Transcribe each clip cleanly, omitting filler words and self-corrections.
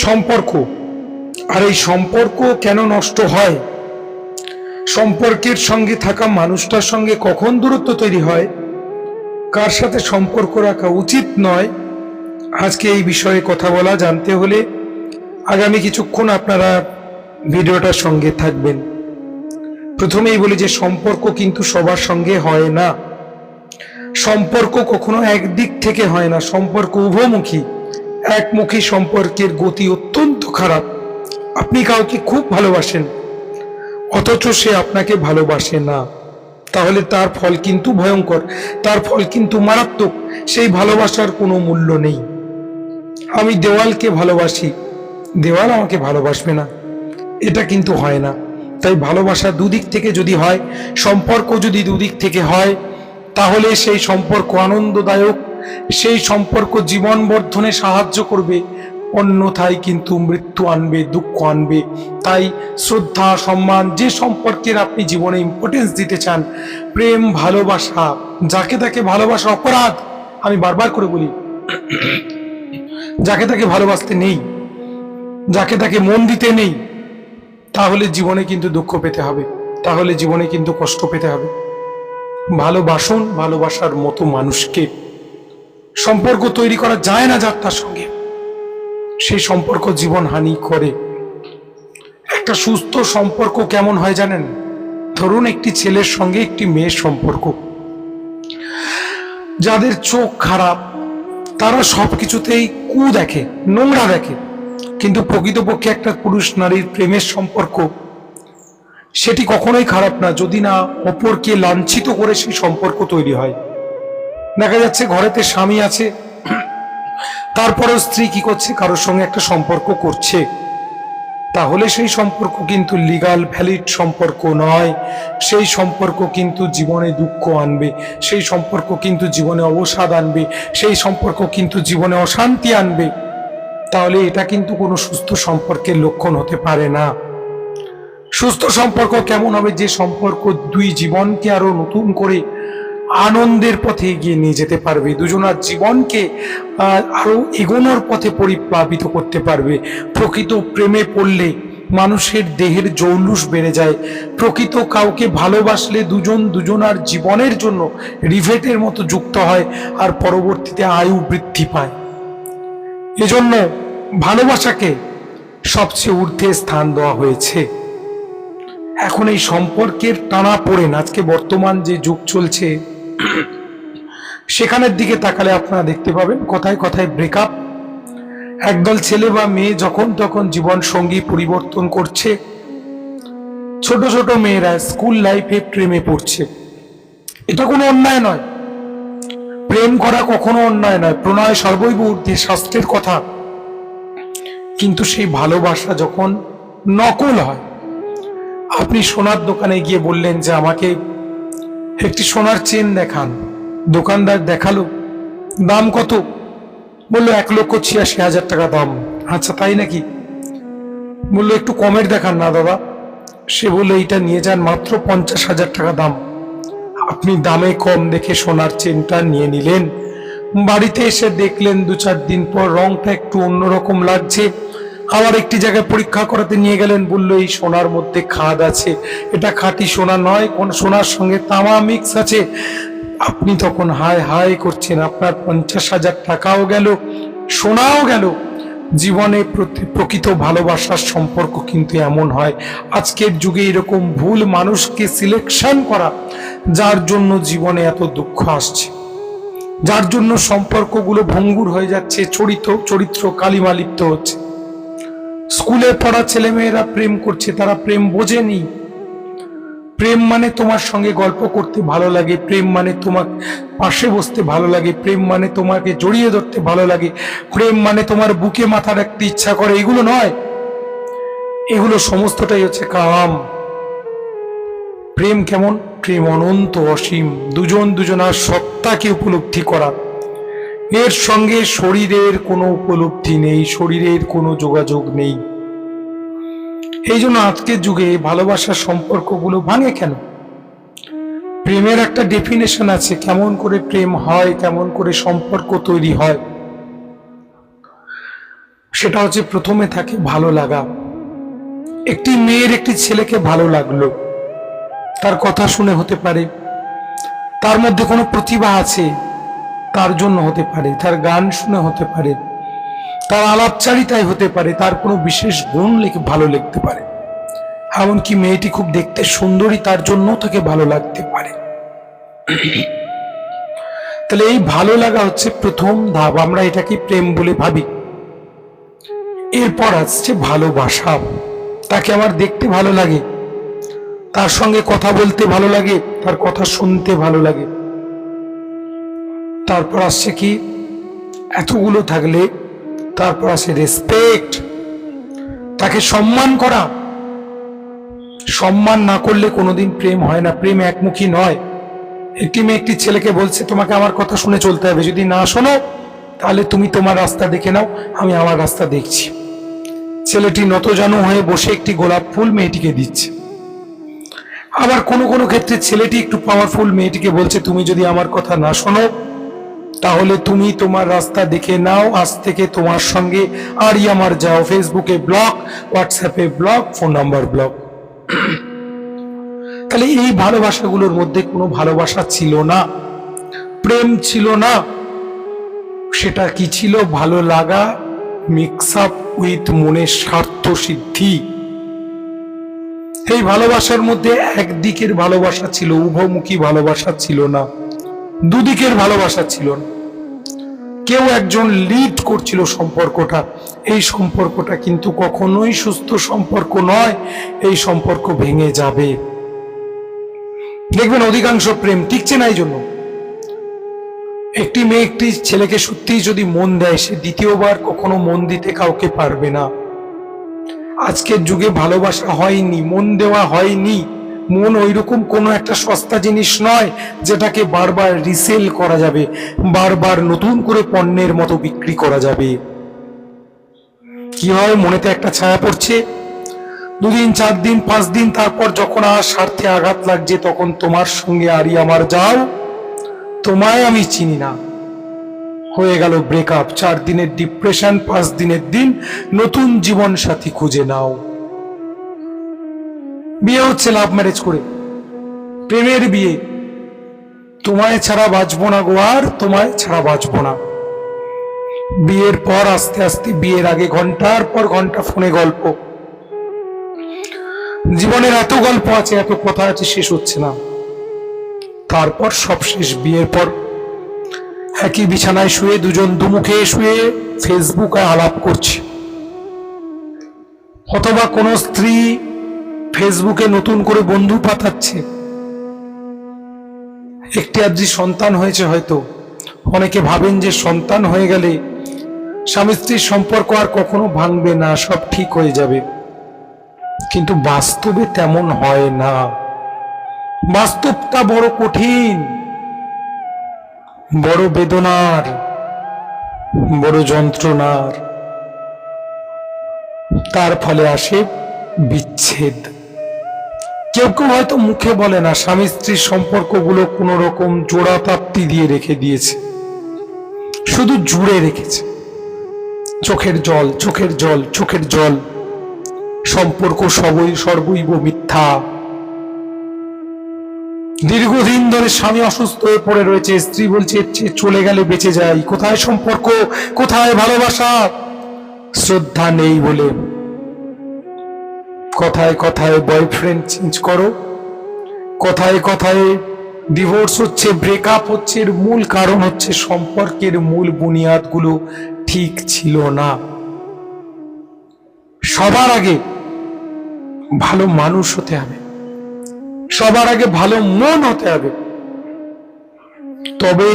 সম্পর্ক। আর এই সম্পর্ক কেন নষ্ট হয়, সম্পর্কের সঙ্গে থাকা মানুষটার সঙ্গে কখন দূরত্ব তৈরি হয়, কার সাথে সম্পর্ক রাখা উচিত নয়, আজকে এই বিষয়ে কথা বলা জানতে হলে আগামী কিছুক্ষণ আপনারা ভিডিওটার সঙ্গে থাকবেন। প্রথমেই বলি যে সম্পর্ক কিন্তু সবার সঙ্গে হয় না। সম্পর্ক কখনো একদিক থেকে হয় না, সম্পর্ক উভমুখী। একমুখী সম্পর্কের গতি অত্যন্ত খারাপ। আপনি কাউকে খুব ভালোবাসেন অথচ সে আপনাকে ভালোবাসে না, তাহলে তার ফল কিন্তু ভয়ঙ্কর, তার ফল কিন্তু মারাত্মক। সেই ভালোবাসার কোনো মূল্য নেই। আমি দেওয়ালকে ভালোবাসি, দেওয়াল আমাকে ভালোবাসবে না, এটা কিন্তু হয় না। তাই ভালোবাসা দুদিক থেকে যদি হয়, সম্পর্ক যদি দুদিক থেকে হয়, তাহলে সেই সম্পর্ক আনন্দদায়ক, সেই সম্পর্ক জীবন বর্ধনে সাহায্য করবে। অন্যথায় কিন্তু মৃত্যু আনবে, দুঃখ আনবে। তাই শ্রদ্ধা, সম্মান, যে সম্পর্কের আপনি জীবনে ইম্পর্টেন্স দিতে চান, প্রেম, ভালোবাসা, যাকে তাকে ভালোবাসা অপরাধ। আমি বারবার করে বলি, যাকে তাকে ভালোবাসতে নেই, যাকে তাকে মন দিতে নেই, তাহলে জীবনে কিন্তু দুঃখ পেতে হবে, তাহলে জীবনে কিন্তু কষ্ট পেতে হবে। ভালোবাসুন ভালোবাসার মতো মানুষকে। সম্পর্ক তৈরি করা যায় না যার তার সঙ্গে, সেই সম্পর্ক জীবন হানি করে। একটা সুস্থ সম্পর্ক কেমন হয় জানেন? ধরুন একটি ছেলের সঙ্গে একটি মেয়ের সম্পর্ক। যাদের চোখ খারাপ তারা সবকিছুতেই দেখে, নোংরা দেখে, কিন্তু প্রকৃতপক্ষে একটা পুরুষ নারীর প্রেমের সম্পর্ক সেটি কখনোই খারাপ না, যদি না অপরকে লাঞ্ছিত করে সেই সম্পর্ক তৈরি হয়। দেখা যাচ্ছে ঘরেতে স্বামী আছে, তারপরেও স্ত্রী কি করছে, কারোর সঙ্গে একটা সম্পর্ক করছে, তাহলে সেই সম্পর্ক কিন্তু লিগাল ভ্যালিড সম্পর্ক নয়। সেই সম্পর্ক কিন্তু জীবনে দুঃখ আনবে, সেই সম্পর্ক কিন্তু জীবনে অবসাদ আনবে, সেই সম্পর্ক কিন্তু জীবনে অশান্তি আনবে। তাহলে এটা কিন্তু কোনো সুস্থ সম্পর্কের লক্ষণ হতে পারে না। সুস্থ সম্পর্ক কেমন হবে? যে সম্পর্ক দুই জীবনকে আরো নতুন করে আনন্দের পথে এগিয়ে নিয়ে যেতে পারবে, দুজনার জীবনকে আরো এগোনোর পথে পরিপ্লাবিত করতে পারবে। প্রকৃত প্রেমে পড়লে মানুষের দেহের জৌলুস বেড়ে যায়। প্রকৃত কাউকে ভালোবাসলে দুজন দুজনার জীবনের জন্য রিভেটের মতো যুক্ত হয়, আর পরবর্তীতে আয়ু বৃদ্ধি পায়। এজন্য ভালোবাসাকে সবচেয়ে ঊর্ধ্বে স্থান দেওয়া হয়েছে। এখন এই সম্পর্কের টানাপোড়েন, আজকে বর্তমান যে যুগ চলছে সেখানের দিকে তাকালে আপনারা দেখতে পাবেন কথায় কথায় ব্রেকআপ। একদল ছেলে বা মেয়ে যখন তখন জীবন সঙ্গী পরিবর্তন করছে। ছোট ছোট মেয়েরা স্কুল লাইফে প্রেমে পড়ছে। এটা কোনো অন্যায় নয়, প্রেম করা কখনো অন্যায় নয়, প্রণয় সর্বৈব ঊর্ধ্বে, শাস্ত্রের কথা। কিন্তু সেই ভালোবাসা যখন নকল হয়, আপনি সোনার দোকানে গিয়ে বললেন যে আমাকে একটি সোনার চেন দেখান, দোকানদার দেখালো, দাম কত? বললো 1,86,000 টাকা দাম। আচ্ছা তাই নাকি? বললো একটু কমের দেখান না দাদা। সে বললো এইটা নিয়ে যান, মাত্র 50,000 টাকা দাম। আপনি দামে কম দেখে সোনার চেনটা নিয়ে নিলেন। বাড়িতে এসে দেখলেন 2-4 দিন পর রংটা একটু অন্যরকম লাগছে। আবার একটি জায়গায় পরীক্ষা করাতে নিয়ে গেলেন, বললো এই সোনার মধ্যে খাদ আছে, এটা খাঁটি সোনা নয়, কোন সোনার সঙ্গে তামা মিক্স আছে। আপনি তখন হায় হায় করছেন, আপনার 50,000 টাকাও গেল, সোনাও গেল। জীবনে প্রকৃত ভালোবাসার সম্পর্ক কিন্তু এমন হয়। আজকের যুগে এরকম ভুল মানুষকে সিলেকশন করা, যার জন্য জীবনে এত দুঃখ আসছে, যার জন্য সম্পর্কগুলো ভঙ্গুর হয়ে যাচ্ছে, চরিত্র কালিমা লিপ্ত হচ্ছে। স্কুলে পড়া ছেলেমেয়েরা প্রেম করছে, তারা প্রেম বোঝেনি। প্রেম মানে তোমার সঙ্গে গল্প করতে ভালো লাগে, প্রেম মানে তোমার পাশে বসতে ভালো লাগে, প্রেম মানে তোমাকে জড়িয়ে ধরতে ভালো লাগে, প্রেম মানে তোমার বুকে মাথা রাখতে ইচ্ছা করে। এগুলো নয়, এগুলো সমস্তটাই হচ্ছে কাম। প্রেম কেমন? প্রেম অনন্ত, অসীম, দুজন দুজনার সত্তাকে উপলব্ধি করা। এর সঙ্গে শরীরের কোনো উপলব্ধি নেই, শরীরের কোনো যোগাযোগ নেই। এই জন্য আজকের যুগে ভালোবাসার সম্পর্কগুলো ভাঙে কেন? প্রেমের একটা ডেফিনেশন আছে, কেমন করে প্রেম হয়, কেমন করে সম্পর্ক তৈরি হয়। সেটা হচ্ছে প্রথমে থাকে ভালো লাগা। একটি মেয়ের একটি ছেলেকে ভালো লাগলো, তার কথা শুনে হতে পারে, তার মধ্যে কোনো প্রতিভা আছে তার জন্য হতে পারে, তার গান শুনে হতে পারে, তার আলাপচারিতায় হতে পারে, তার কোনো বিশেষ গুণ ভালো লাগতে পারে, এমনকি মেয়েটি খুব দেখতে সুন্দরী তার জন্য তাকে ভালো লাগতে পারে। তাহলে এই ভালো লাগা হচ্ছে প্রথম ধাপ, আমরা এটাকে প্রেম বলে ভাবি। এরপর আসছে ভালোবাসা। তাকে আমার দেখতে ভালো লাগে, তার সঙ্গে কথা বলতে ভালো লাগে, তার কথা শুনতে ভালো লাগে। তারপর আসছে কি, এতগুলো থাকলে তারপর আসে রেসপেক্ট, তাকে সম্মান করা। সম্মান না করলে কোনোদিন প্রেম হয় না, প্রেম একমুখী নয়। একটি মেয়ে একটি ছেলেকে বলছে তোমাকে আমার কথা শুনে চলতে হবে, যদি না শোনো তাহলে তুমি তোমার রাস্তা দেখে নাও, আমি আমার রাস্তা দেখছি। ছেলেটি নতজানু হয়ে বসে একটি গোলাপ ফুল মেয়েটিকে দিচ্ছে। আবার কোনো কোনো ক্ষেত্রে ছেলেটি একটু পাওয়ারফুল, মেয়েটিকে বলছে তুমি যদি আমার কথা না শোনো তাহলে তুমি তোমার রাস্তা দেখে নাও, আজ থেকে তোমার সঙ্গে আরই আমার যাও, ফেসবুকে ব্লক, হোয়াটসঅ্যাপে ব্লক, ফোন নাম্বার ব্লক। তাহলে এই ভালোবাসাগুলোর মধ্যে কোনো ভালোবাসা ছিল না, প্রেম ছিল না। সেটা কি ছিল? ভালো লাগা মিক্স আপ উইথ মনের স্বার্থ সিদ্ধি। এই ভালোবাসার মধ্যে একদিকের ভালোবাসা ছিল, উভমুখী ভালোবাসা ছিল না, দুদিকের ভালোবাসা ছিল না। কেউ একজন লিড করছিল সম্পর্কটা। এই সম্পর্কটা কিন্তু কখনোই সুস্থ সম্পর্ক নয়, এই সম্পর্ক ভেঙে যাবে। দেখবেন অধিকাংশ প্রেম টিকছে না। এই জন্য একটি মেয়ে একটি ছেলেকে সত্যিই যদি মন দেয়, সে দ্বিতীয়বার কখনো মন দিতে কাউকে পারবে না। আজকের যুগে ভালোবাসা হয়নি, মন দেওয়া হয়নি। মন ওইরকম কোনো একটা সস্তা জিনিস নয় যেটাকে বারবার রিসেল করা যাবে, বারবার নতুন করে পণ্যের মতো বিক্রি করা যাবে। কি হয়, মনেতে একটা ছায়া পড়ছে, 2 দিন 4 দিন 5 দিন, তারপর যখন আর স্বার্থে আঘাত লাগছে তখন তোমার সঙ্গে আরই আমার যাও, তোমায় আমি চিনি না, হয়ে গেল ব্রেকআপ। 4 দিনের ডিপ্রেশন, 5 দিনের দিন নতুন জীবন সাথী খুঁজে নাও। বিয়ে হচ্ছে লাভ ম্যারেজ করে, প্রেমের বিয়ে। তোমায় ছাড়া বাঁচবো না গো, আর তোমায় ছাড়া বাঁচবো না। বিয়ের পর আস্তে আস্তে, বিয়ের আগে ঘন্টার পর ঘন্টা ফোনে গল্প। জীবনের এত গল্প আছে, এত কথা আছে, শেষ হচ্ছে না। তারপর সব শেষ। বিয়ের পর একই বিছানায় শুয়ে দুজন দুমুখে শুয়ে ফেসবুকে আলাপ করছে, অথবা কোনো স্ত্রী ফেসবুকে নতুন করে বন্ধু পাঠাচ্ছে। একটি আদ্রি সন্তান হয়েছে হয়তো, অনেকে ভাবেন যে সন্তান হয়ে গেলে স্বামী স্ত্রীর সম্পর্ক আর কখনো ভাঙবে না, সব ঠিক হয়ে যাবে। কিন্তু বাস্তবে তেমন হয় না। বাস্তবটা বড় কঠিন, বড় বেদনার, বড় যন্ত্রণার। তার ফলে আসে বিচ্ছেদ। কেউ কেউ হয়তো মুখে বলে না, স্বামী স্ত্রীর সম্পর্কগুলো কোন রকম জোড়া তাপ্তি দিয়ে রেখে দিয়েছে, শুধু জুড়ে রেখেছে। চোখের জল, চোখের জল, চোখের জল। সম্পর্ক সর্বৈব মিথ্যা। দীর্ঘদিন ধরে স্বামী অসুস্থ হয়ে পড়ে রয়েছে, স্ত্রী বলছে চলে গেলে বেঁচে যাই। কোথায় সম্পর্ক, কোথায় ভালোবাসা? শ্রদ্ধা নেই বলে কথায় কথায় বয়ফ্রেন্ড চেঞ্জ করো, কথায় কথায় ডিভোর্স হচ্ছে, ব্রেকআপ হচ্ছে। এর মূল কারণ হচ্ছে সম্পর্কের মূল বুনিয়াদগুলো ঠিক ছিল না। সবার আগে ভালো মানুষ হতে হবে, সবার আগে ভালো মন হতে হবে, তবে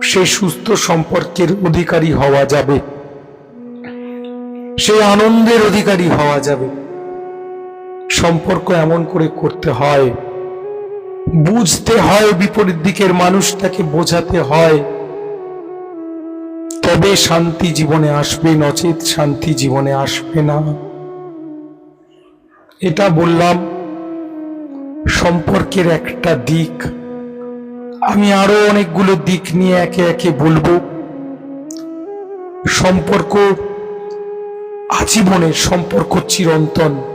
সেই সুস্থ সম্পর্কের অধিকারী হওয়া যাবে, সেই আনন্দের অধিকারী হওয়া যাবে। সম্পর্ক এমন করে করতে হয়, বুঝতে হয়, বিপরীত দিকের মানুষটাকে বোঝাতে হয়, তবে শান্তি জীবনে আসবে, নচেত শান্তি জীবনে আসবে না। এটা বললাম সম্পর্কের একটা দিক। আমি আরো অনেকগুলো দিক নিয়ে একে একে বলবো। সম্পর্ক আজীবনের সম্পর্ক চিরন্তন।